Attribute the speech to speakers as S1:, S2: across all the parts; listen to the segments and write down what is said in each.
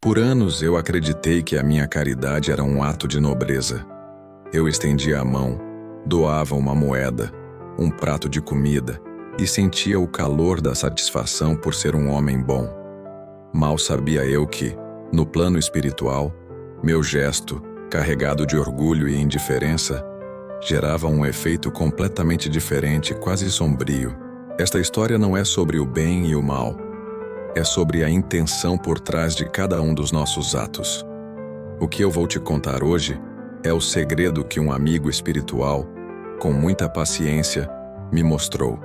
S1: Por anos eu acreditei que a minha caridade era um ato de nobreza. Eu estendia a mão, doava uma moeda, um prato de comida e sentia o calor da satisfação por ser um homem bom. Mal sabia eu que, no plano espiritual, meu gesto, carregado de orgulho e indiferença, gerava um efeito completamente diferente, quase sombrio. Esta história não é sobre o bem e o mal. É sobre a intenção por trás de cada um dos nossos atos. O que eu vou te contar hoje é o segredo que um amigo espiritual, com muita paciência, me mostrou.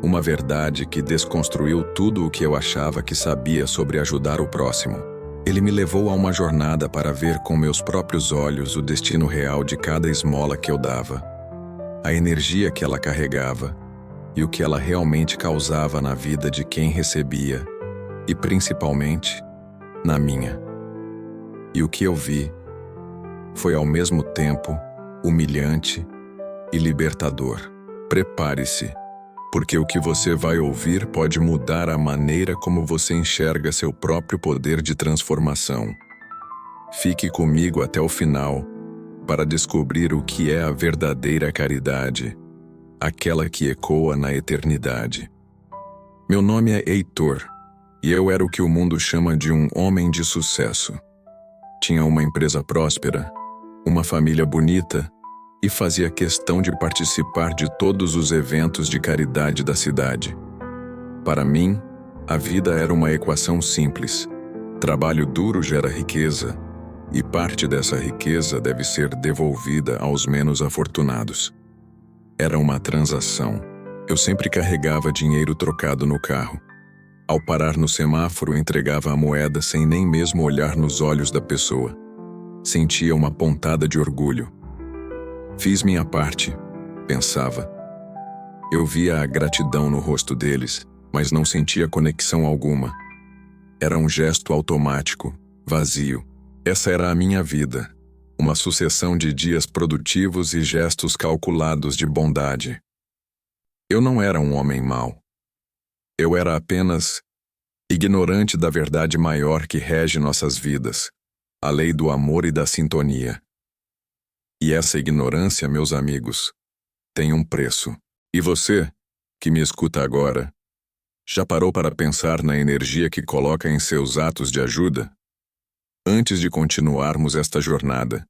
S1: Uma verdade que desconstruiu tudo o que eu achava que sabia sobre ajudar o próximo. Ele me levou a uma jornada para ver com meus próprios olhos o destino real de cada esmola que eu dava, a energia que ela carregava e o que ela realmente causava na vida de quem recebia, e principalmente na minha. E o que eu vi foi ao mesmo tempo humilhante e libertador. Prepare-se, porque o que você vai ouvir pode mudar a maneira como você enxerga seu próprio poder de transformação. Fique comigo até o final para descobrir o que é a verdadeira caridade, aquela que ecoa na eternidade. Meu nome é Heitor, e eu era o que o mundo chama de um homem de sucesso. Tinha uma empresa próspera, uma família bonita e fazia questão de participar de todos os eventos de caridade da cidade. Para mim, a vida era uma equação simples. Trabalho duro gera riqueza, e parte dessa riqueza deve ser devolvida aos menos afortunados. Era uma transação. Eu sempre carregava dinheiro trocado no carro. Ao parar no semáforo, entregava a moeda sem nem mesmo olhar nos olhos da pessoa. Sentia uma pontada de orgulho. Fiz minha parte, pensava. Eu via a gratidão no rosto deles, mas não sentia conexão alguma. Era um gesto automático, vazio. Essa era a minha vida, uma sucessão de dias produtivos e gestos calculados de bondade. Eu não era um homem mau. Eu era apenas ignorante da verdade maior que rege nossas vidas, a lei do amor e da sintonia. E essa ignorância, meus amigos, tem um preço. E você, que me escuta agora, já parou para pensar na energia que coloca em seus atos de ajuda? Antes de continuarmos esta jornada,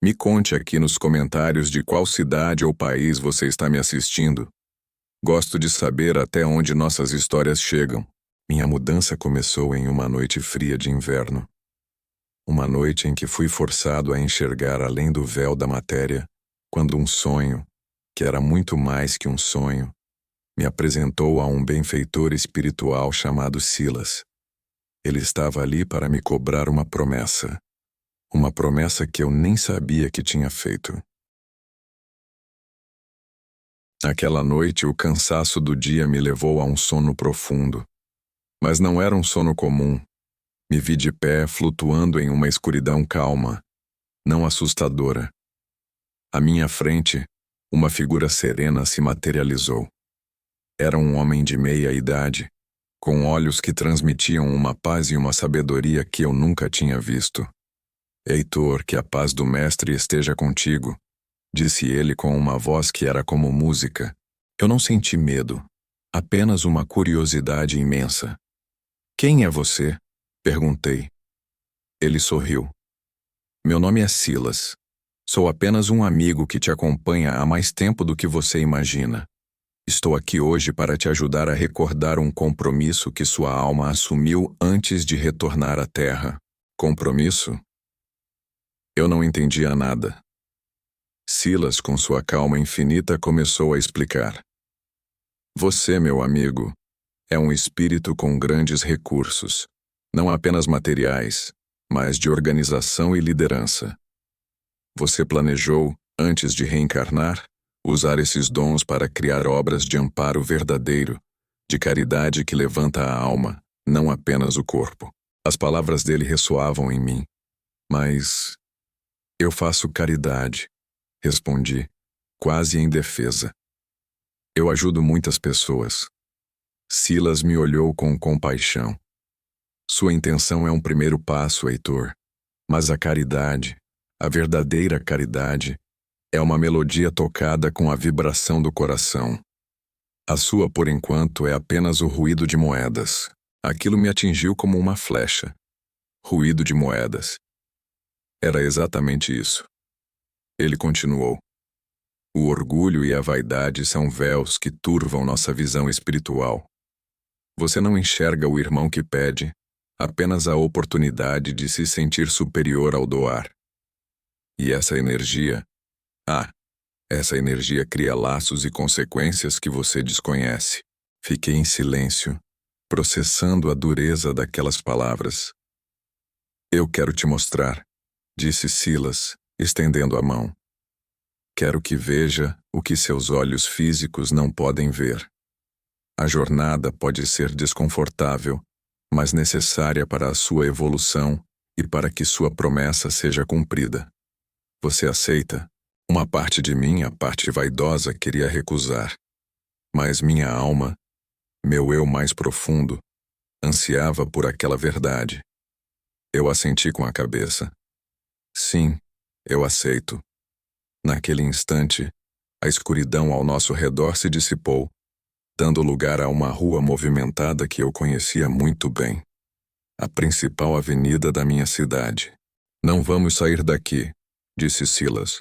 S1: me conte aqui nos comentários de qual cidade ou país você está me assistindo. Gosto de saber até onde nossas histórias chegam. Minha mudança começou em uma noite fria de inverno. Uma noite em que fui forçado a enxergar além do véu da matéria, quando um sonho, que era muito mais que um sonho, me apresentou a um benfeitor espiritual chamado Silas. Ele estava ali para me cobrar uma promessa que eu nem sabia que tinha feito. Naquela noite, o cansaço do dia me levou a um sono profundo. Mas não era um sono comum. Me vi de pé, flutuando em uma escuridão calma, não assustadora. À minha frente, uma figura serena se materializou. Era um homem de meia idade, com olhos que transmitiam uma paz e uma sabedoria que eu nunca tinha visto. Heitor, que a paz do Mestre esteja contigo, disse ele com uma voz que era como música. Eu não senti medo, apenas uma curiosidade imensa. Quem é você? Perguntei. Ele sorriu. Meu nome é Silas. Sou apenas um amigo que te acompanha há mais tempo do que você imagina. Estou aqui hoje para te ajudar a recordar um compromisso que sua alma assumiu antes de retornar à Terra. Compromisso? Eu não entendia nada. Silas, com sua calma infinita, começou a explicar. Você, meu amigo, é um espírito com grandes recursos, não apenas materiais, mas de organização e liderança. Você planejou, antes de reencarnar, usar esses dons para criar obras de amparo verdadeiro, de caridade que levanta a alma, não apenas o corpo. As palavras dele ressoavam em mim. Mas eu faço caridade, respondi, quase em defesa. Eu ajudo muitas pessoas. Silas me olhou com compaixão. Sua intenção é um primeiro passo, Heitor. Mas a caridade, a verdadeira caridade, é uma melodia tocada com a vibração do coração. A sua, por enquanto, é apenas o ruído de moedas. Aquilo me atingiu como uma flecha. Ruído de moedas. Era exatamente isso. Ele continuou. O orgulho e a vaidade são véus que turvam nossa visão espiritual. Você não enxerga o irmão que pede, apenas a oportunidade de se sentir superior ao doar. E essa energia cria laços e consequências que você desconhece. Fiquei em silêncio, processando a dureza daquelas palavras. Eu quero te mostrar, disse Silas, estendendo a mão. Quero que veja o que seus olhos físicos não podem ver. A jornada pode ser desconfortável, mas necessária para a sua evolução e para que sua promessa seja cumprida. Você aceita? Uma parte de mim, a parte vaidosa, queria recusar. Mas minha alma, meu eu mais profundo, ansiava por aquela verdade. Eu assenti com a cabeça. Sim, eu aceito. Naquele instante, a escuridão ao nosso redor se dissipou, dando lugar a uma rua movimentada que eu conhecia muito bem. A principal avenida da minha cidade. Não vamos sair daqui, disse Silas.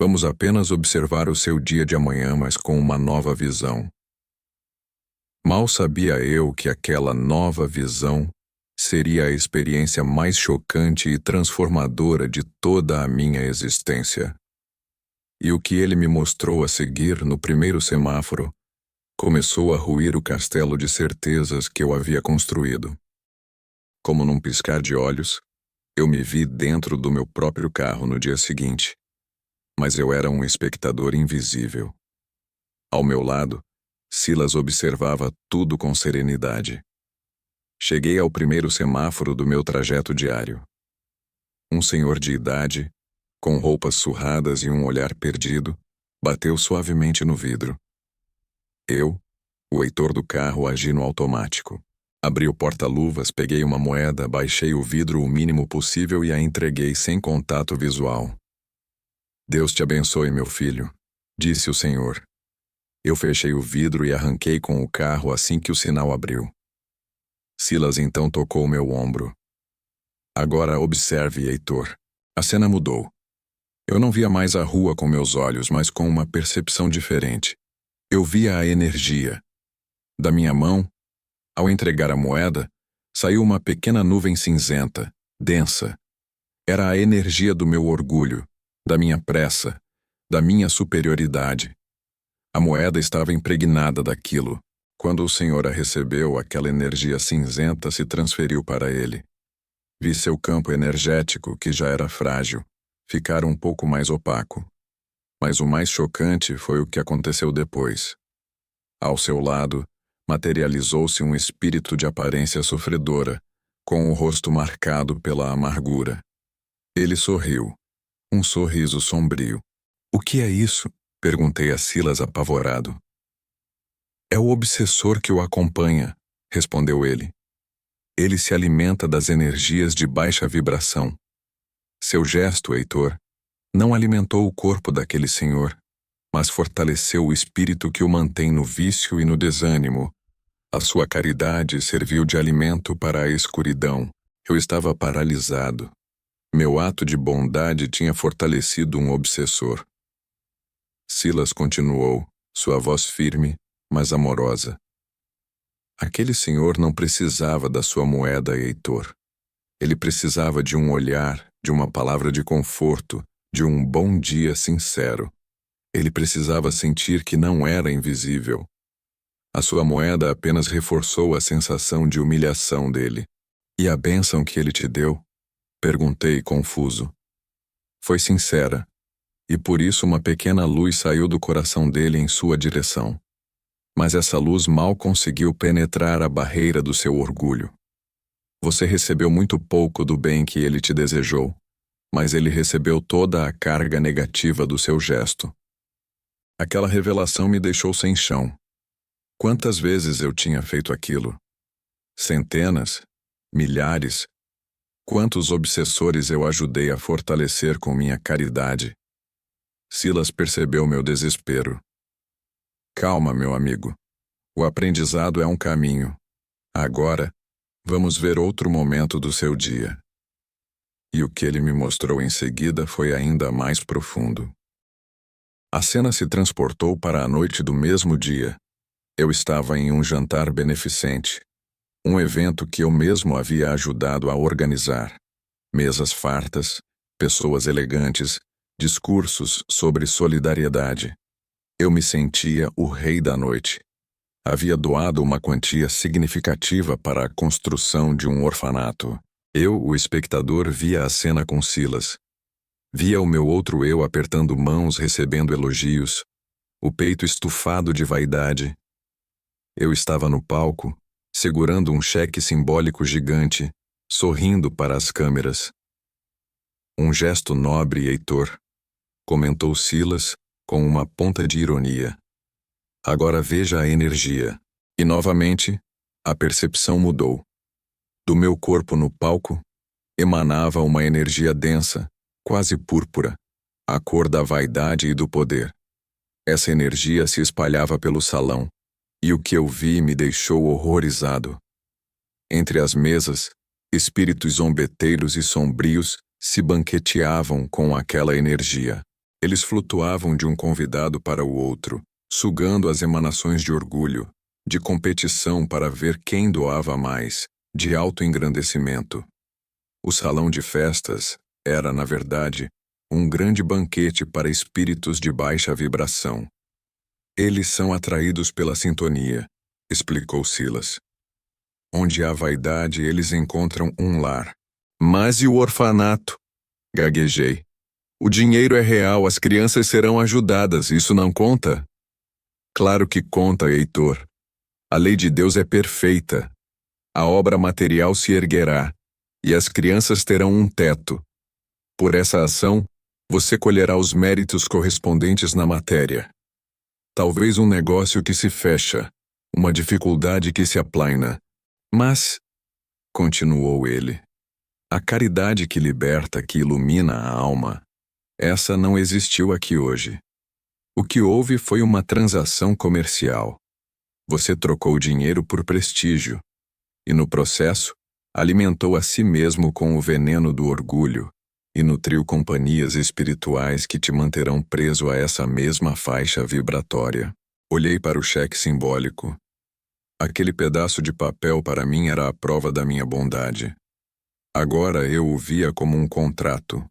S1: Vamos apenas observar o seu dia de amanhã, mas com uma nova visão. Mal sabia eu que aquela nova visão seria a experiência mais chocante e transformadora de toda a minha existência. E o que ele me mostrou a seguir no primeiro semáforo começou a ruir o castelo de certezas que eu havia construído. Como num piscar de olhos, eu me vi dentro do meu próprio carro no dia seguinte. Mas eu era um espectador invisível. Ao meu lado, Silas observava tudo com serenidade. Cheguei ao primeiro semáforo do meu trajeto diário. Um senhor de idade, com roupas surradas e um olhar perdido, bateu suavemente no vidro. Eu, o Heitor do carro, agi no automático. Abri o porta-luvas, peguei uma moeda, baixei o vidro o mínimo possível e a entreguei sem contato visual. Deus te abençoe, meu filho, disse o senhor. Eu fechei o vidro e arranquei com o carro assim que o sinal abriu. Silas então tocou meu ombro. Agora observe, Heitor. A cena mudou. Eu não via mais a rua com meus olhos, mas com uma percepção diferente. Eu via a energia. Da minha mão, ao entregar a moeda, saiu uma pequena nuvem cinzenta, densa. Era a energia do meu orgulho, da minha pressa, da minha superioridade. A moeda estava impregnada daquilo. Quando o senhor a recebeu, aquela energia cinzenta se transferiu para ele. Vi seu campo energético, que já era frágil, ficar um pouco mais opaco. Mas o mais chocante foi o que aconteceu depois. Ao seu lado, materializou-se um espírito de aparência sofredora, com o rosto marcado pela amargura. Ele sorriu, um sorriso sombrio. O que é isso? Perguntei a Silas apavorado. É o obsessor que o acompanha, respondeu ele. Ele se alimenta das energias de baixa vibração. Seu gesto, Heitor, não alimentou o corpo daquele senhor, mas fortaleceu o espírito que o mantém no vício e no desânimo. A sua caridade serviu de alimento para a escuridão. Eu estava paralisado. Meu ato de bondade tinha fortalecido um obsessor. Silas continuou, sua voz firme, mas amorosa. Aquele senhor não precisava da sua moeda, Heitor. Ele precisava de um olhar, de uma palavra de conforto, de um bom dia sincero. Ele precisava sentir que não era invisível. A sua moeda apenas reforçou a sensação de humilhação dele. E a bênção que ele te deu? Perguntei, confuso. Foi sincera, e por isso uma pequena luz saiu do coração dele em sua direção. Mas essa luz mal conseguiu penetrar a barreira do seu orgulho. Você recebeu muito pouco do bem que ele te desejou, mas ele recebeu toda a carga negativa do seu gesto. Aquela revelação me deixou sem chão. Quantas vezes eu tinha feito aquilo? Centenas, Milhares. Quantos obsessores eu ajudei a fortalecer com minha caridade. Silas percebeu meu desespero. Calma, meu amigo. O aprendizado é um caminho. Agora, vamos ver outro momento do seu dia. E o que ele me mostrou em seguida foi ainda mais profundo. A cena se transportou para a noite do mesmo dia. Eu estava em um jantar beneficente, um evento que eu mesmo havia ajudado a organizar. Mesas fartas, pessoas elegantes, discursos sobre solidariedade. Eu me sentia o rei da noite. Havia doado uma quantia significativa para a construção de um orfanato. Eu, o espectador, via a cena com Silas. Via o meu outro eu apertando mãos, recebendo elogios, o peito estufado de vaidade. Eu estava no palco, segurando um cheque simbólico gigante, sorrindo para as câmeras. Um gesto nobre, Heitor, comentou Silas, com uma ponta de ironia. Agora veja a energia. E novamente, a percepção mudou. Do meu corpo no palco, emanava uma energia densa, quase púrpura, a cor da vaidade e do poder. Essa energia se espalhava pelo salão, e o que eu vi me deixou horrorizado. Entre as mesas, espíritos zombeteiros e sombrios se banqueteavam com aquela energia. Eles flutuavam de um convidado para o outro, sugando as emanações de orgulho, de competição para ver quem doava mais, de autoengrandecimento. O salão de festas era, na verdade, um grande banquete para espíritos de baixa vibração. Eles são atraídos pela sintonia, explicou Silas. Onde há vaidade, eles encontram um lar. Mas e o orfanato? Gaguejei. O dinheiro é real, as crianças serão ajudadas, isso não conta? Claro que conta, Heitor. A lei de Deus é perfeita. A obra material se erguerá, e as crianças terão um teto. Por essa ação, você colherá os méritos correspondentes na matéria. Talvez um negócio que se fecha, uma dificuldade que se aplaina. Mas, continuou ele, a caridade que liberta, que ilumina a alma, essa não existiu aqui hoje. O que houve foi uma transação comercial. Você trocou dinheiro por prestígio, e no processo, alimentou a si mesmo com o veneno do orgulho e nutriu companhias espirituais que te manterão preso a essa mesma faixa vibratória. Olhei para o cheque simbólico. Aquele pedaço de papel para mim era a prova da minha bondade. Agora eu o via como um contrato,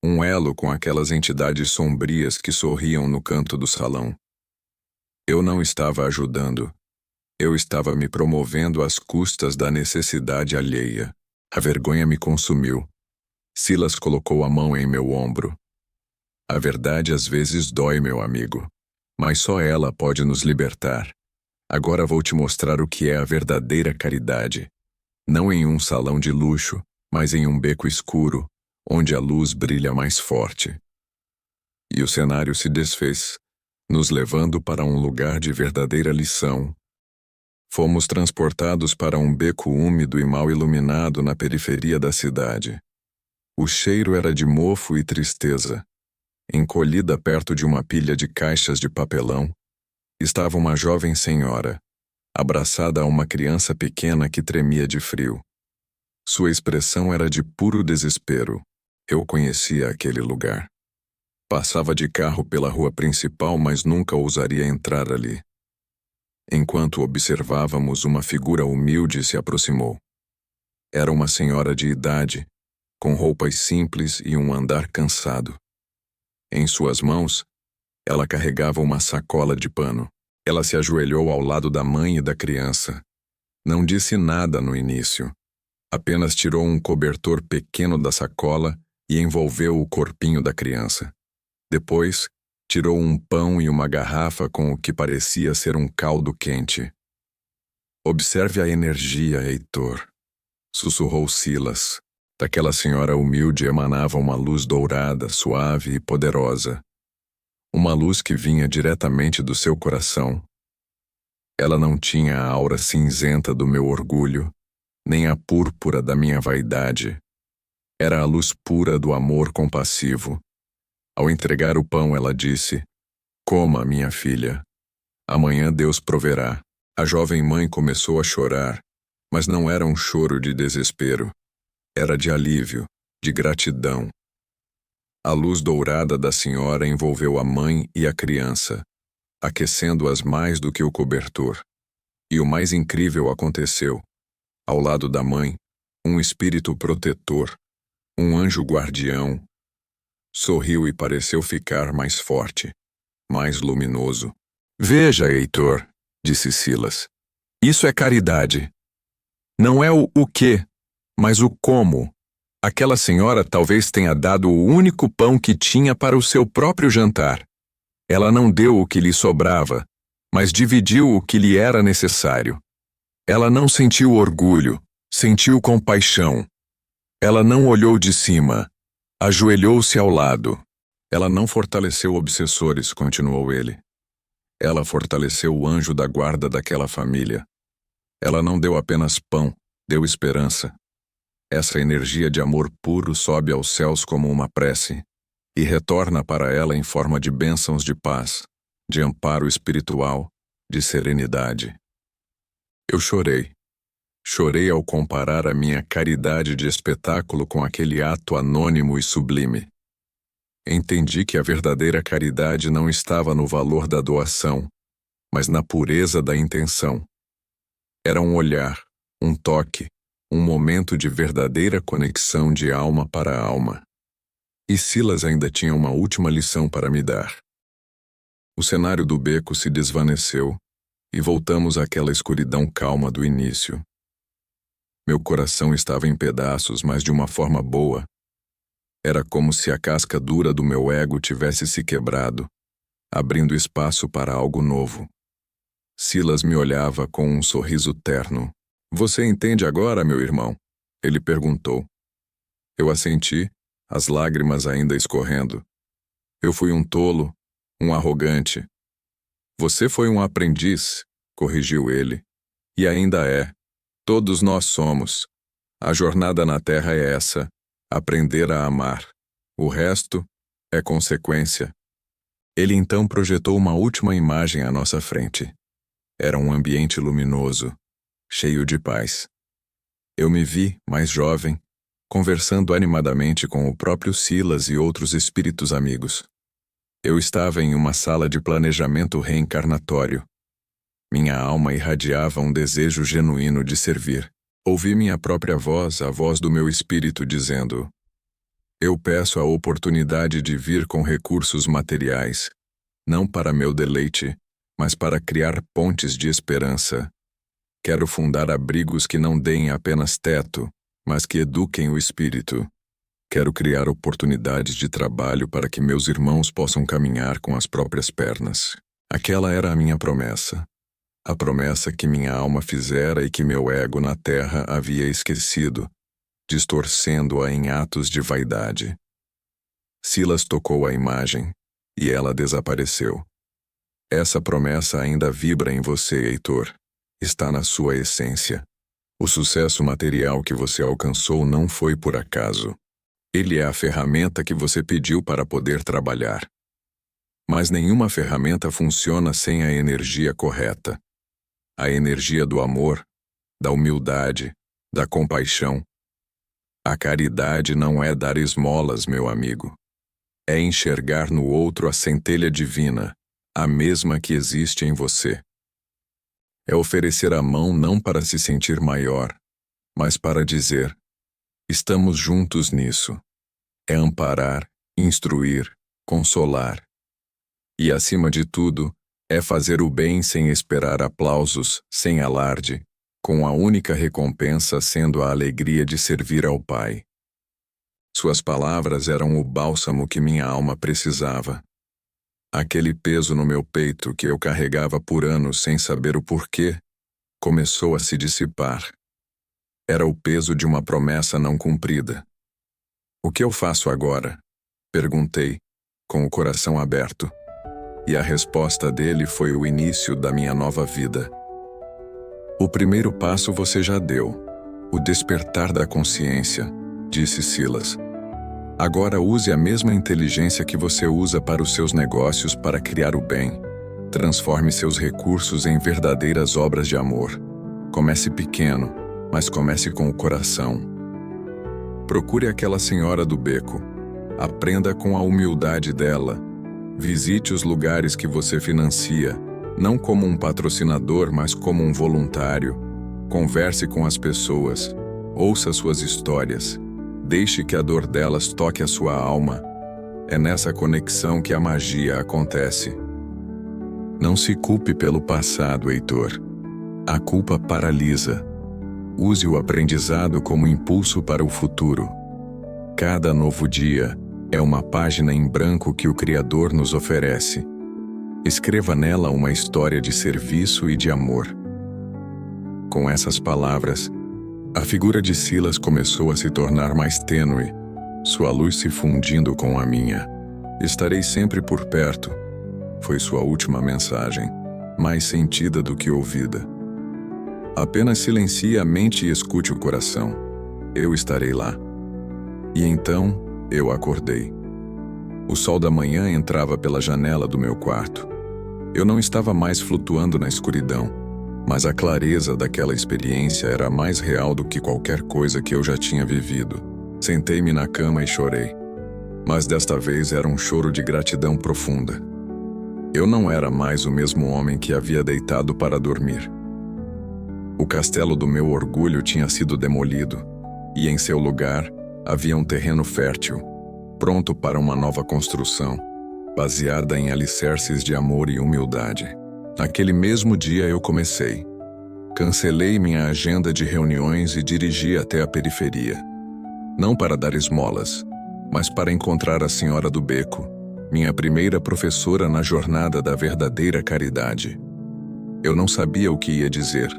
S1: um elo com aquelas entidades sombrias que sorriam no canto do salão. Eu não estava ajudando. Eu estava me promovendo às custas da necessidade alheia. A vergonha me consumiu. Silas colocou a mão em meu ombro. A verdade às vezes dói, meu amigo, mas só ela pode nos libertar. Agora vou te mostrar o que é a verdadeira caridade. Não em um salão de luxo, mas em um beco escuro, onde a luz brilha mais forte. E o cenário se desfez, nos levando para um lugar de verdadeira lição. Fomos transportados para um beco úmido e mal iluminado na periferia da cidade. O cheiro era de mofo e tristeza. Encolhida perto de uma pilha de caixas de papelão, estava uma jovem senhora, abraçada a uma criança pequena que tremia de frio. Sua expressão era de puro desespero. Eu conhecia aquele lugar. Passava de carro pela rua principal, mas nunca ousaria entrar ali. Enquanto observávamos, uma figura humilde se aproximou. Era uma senhora de idade, com roupas simples e um andar cansado. Em suas mãos, ela carregava uma sacola de pano. Ela se ajoelhou ao lado da mãe e da criança. Não disse nada no início. Apenas tirou um cobertor pequeno da sacola e envolveu o corpinho da criança. Depois, tirou um pão e uma garrafa com o que parecia ser um caldo quente. Observe a energia, Heitor, sussurrou Silas. Daquela senhora humilde emanava uma luz dourada, suave e poderosa. Uma luz que vinha diretamente do seu coração. Ela não tinha a aura cinzenta do meu orgulho, nem a púrpura da minha vaidade. Era a luz pura do amor compassivo. Ao entregar o pão, ela disse: "Coma, minha filha. Amanhã Deus proverá." A jovem mãe começou a chorar, mas não era um choro de desespero. Era de alívio, de gratidão. A luz dourada da senhora envolveu a mãe e a criança, aquecendo-as mais do que o cobertor. E o mais incrível aconteceu. Ao lado da mãe, um espírito protetor, um anjo guardião, sorriu e pareceu ficar mais forte, mais luminoso. "Veja, Heitor", disse Silas, "isso é caridade. Não é o quê, mas o como. Aquela senhora talvez tenha dado o único pão que tinha para o seu próprio jantar. Ela não deu o que lhe sobrava, mas dividiu o que lhe era necessário. Ela não sentiu orgulho, sentiu compaixão. Ela não olhou de cima, ajoelhou-se ao lado. Ela não fortaleceu obsessores", continuou ele. "Ela fortaleceu o anjo da guarda daquela família. Ela não deu apenas pão, deu esperança. Essa energia de amor puro sobe aos céus como uma prece e retorna para ela em forma de bênçãos de paz, de amparo espiritual, de serenidade." Eu chorei. Chorei ao comparar a minha caridade de espetáculo com aquele ato anônimo e sublime. Entendi que a verdadeira caridade não estava no valor da doação, mas na pureza da intenção. Era um olhar, um toque, um momento de verdadeira conexão de alma para alma. E Silas ainda tinha uma última lição para me dar. O cenário do beco se desvaneceu e voltamos àquela escuridão calma do início. Meu coração estava em pedaços, mas de uma forma boa. Era como se a casca dura do meu ego tivesse se quebrado, abrindo espaço para algo novo. Silas me olhava com um sorriso terno. "Você entende agora, meu irmão?" ele perguntou. Eu assenti, as lágrimas ainda escorrendo. "Eu fui um tolo, um arrogante." "Você foi um aprendiz", corrigiu ele. "E ainda é. Todos nós somos. A jornada na Terra é essa, aprender a amar. O resto é consequência." Ele então projetou uma última imagem à nossa frente. Era um ambiente luminoso, cheio de paz. Eu me vi, mais jovem, conversando animadamente com o próprio Silas e outros espíritos amigos. Eu estava em uma sala de planejamento reencarnatório. Minha alma irradiava um desejo genuíno de servir. Ouvi minha própria voz, a voz do meu espírito, dizendo: "Eu peço a oportunidade de vir com recursos materiais, não para meu deleite, mas para criar pontes de esperança. Quero fundar abrigos que não deem apenas teto, mas que eduquem o espírito. Quero criar oportunidades de trabalho para que meus irmãos possam caminhar com as próprias pernas." Aquela era a minha promessa. A promessa que minha alma fizera e que meu ego na terra havia esquecido, distorcendo-a em atos de vaidade. Silas tocou a imagem, e ela desapareceu. Essa promessa ainda vibra em você, Heitor. Está na sua essência. O sucesso material que você alcançou não foi por acaso. Ele é a ferramenta que você pediu para poder trabalhar. Mas nenhuma ferramenta funciona sem a energia correta. A energia do amor, da humildade, da compaixão. A caridade não é dar esmolas, meu amigo. É enxergar no outro a centelha divina, a mesma que existe em você. É oferecer a mão não para se sentir maior, mas para dizer: estamos juntos nisso. É amparar, instruir, consolar. E, acima de tudo, é fazer o bem sem esperar aplausos, sem alarde, com a única recompensa sendo a alegria de servir ao Pai. Suas palavras eram o bálsamo que minha alma precisava. Aquele peso no meu peito que eu carregava por anos sem saber o porquê, começou a se dissipar. Era o peso de uma promessa não cumprida. "O que eu faço agora?" perguntei, com o coração aberto. E a resposta dele foi o início da minha nova vida. "O primeiro passo você já deu. O despertar da consciência, disse Silas. Agora use a mesma inteligência que você usa para os seus negócios para criar o bem. Transforme seus recursos em verdadeiras obras de amor. Comece pequeno, mas comece com o coração. Procure aquela senhora do beco. Aprenda com a humildade dela. Visite os lugares que você financia, não como um patrocinador, mas como um voluntário. Converse com as pessoas. Ouça suas histórias. Deixe que a dor delas toque a sua alma. É nessa conexão que a magia acontece. Não se culpe pelo passado, Heitor. A culpa paralisa. Use o aprendizado como impulso para o futuro. Cada novo dia é uma página em branco que o Criador nos oferece. Escreva nela uma história de serviço e de amor. Com essas palavras, a figura de Silas começou a se tornar mais tênue, sua luz se fundindo com a minha. Estarei sempre por perto. Foi sua última mensagem, mais sentida do que ouvida. Apenas silencie a mente e escute o coração. Eu estarei lá. E então, eu acordei. O sol da manhã entrava pela janela do meu quarto. Eu não estava mais flutuando na escuridão, mas a clareza daquela experiência era mais real do que qualquer coisa que eu já tinha vivido. Sentei-me na cama e chorei. Mas desta vez era um choro de gratidão profunda. Eu não era mais o mesmo homem que havia deitado para dormir. O castelo do meu orgulho tinha sido demolido, e em seu lugar havia um terreno fértil, pronto para uma nova construção, baseada em alicerces de amor e humildade. Naquele mesmo dia eu comecei. Cancelei minha agenda de reuniões e dirigi até a periferia. Não para dar esmolas, mas para encontrar a senhora do beco, minha primeira professora na jornada da verdadeira caridade. Eu não sabia o que ia dizer,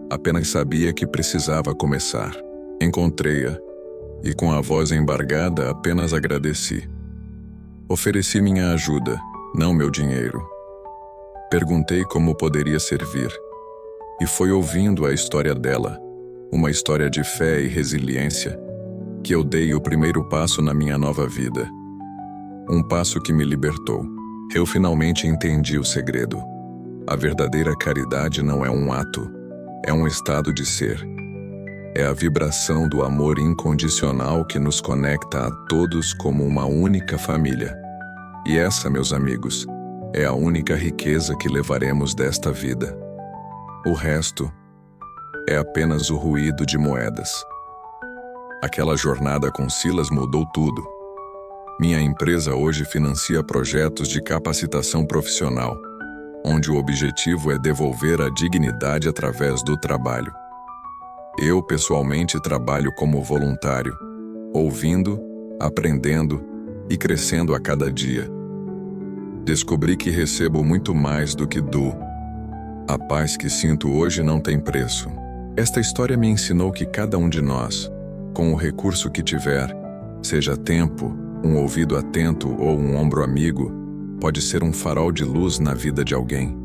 S1: apenas sabia que precisava começar. Encontrei-a, e com a voz embargada apenas agradeci. Ofereci minha ajuda, não meu dinheiro. Perguntei como poderia servir, e foi ouvindo a história dela, uma história de fé e resiliência, que eu dei o primeiro passo na minha nova vida. Um passo que me libertou. Eu finalmente entendi o segredo. A verdadeira caridade não é um ato, é um estado de ser. É a vibração do amor incondicional que nos conecta a todos como uma única família. E essa, meus amigos, é a única riqueza que levaremos desta vida. O resto é apenas o ruído de moedas. Aquela jornada com Silas mudou tudo. Minha empresa hoje financia projetos de capacitação profissional, onde o objetivo é devolver a dignidade através do trabalho. Eu, pessoalmente, trabalho como voluntário, ouvindo, aprendendo e crescendo a cada dia. Descobri que recebo muito mais do que dou. A paz que sinto hoje não tem preço. Esta história me ensinou que cada um de nós, com o recurso que tiver, seja tempo, um ouvido atento ou um ombro amigo, pode ser um farol de luz na vida de alguém.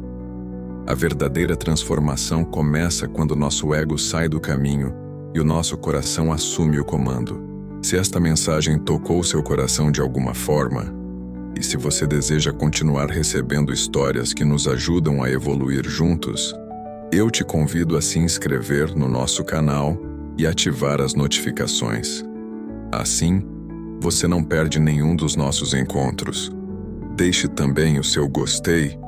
S1: A verdadeira transformação começa quando nosso ego sai do caminho e o nosso coração assume o comando. Se esta mensagem tocou seu coração de alguma forma, e se você deseja continuar recebendo histórias que nos ajudam a evoluir juntos, eu te convido a se inscrever no nosso canal e ativar as notificações. Assim, você não perde nenhum dos nossos encontros. Deixe também o seu gostei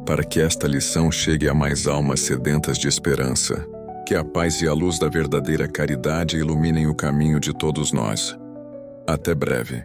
S1: para que esta lição chegue a mais almas sedentas de esperança. Que a paz e a luz da verdadeira caridade iluminem o caminho de todos nós. Até breve.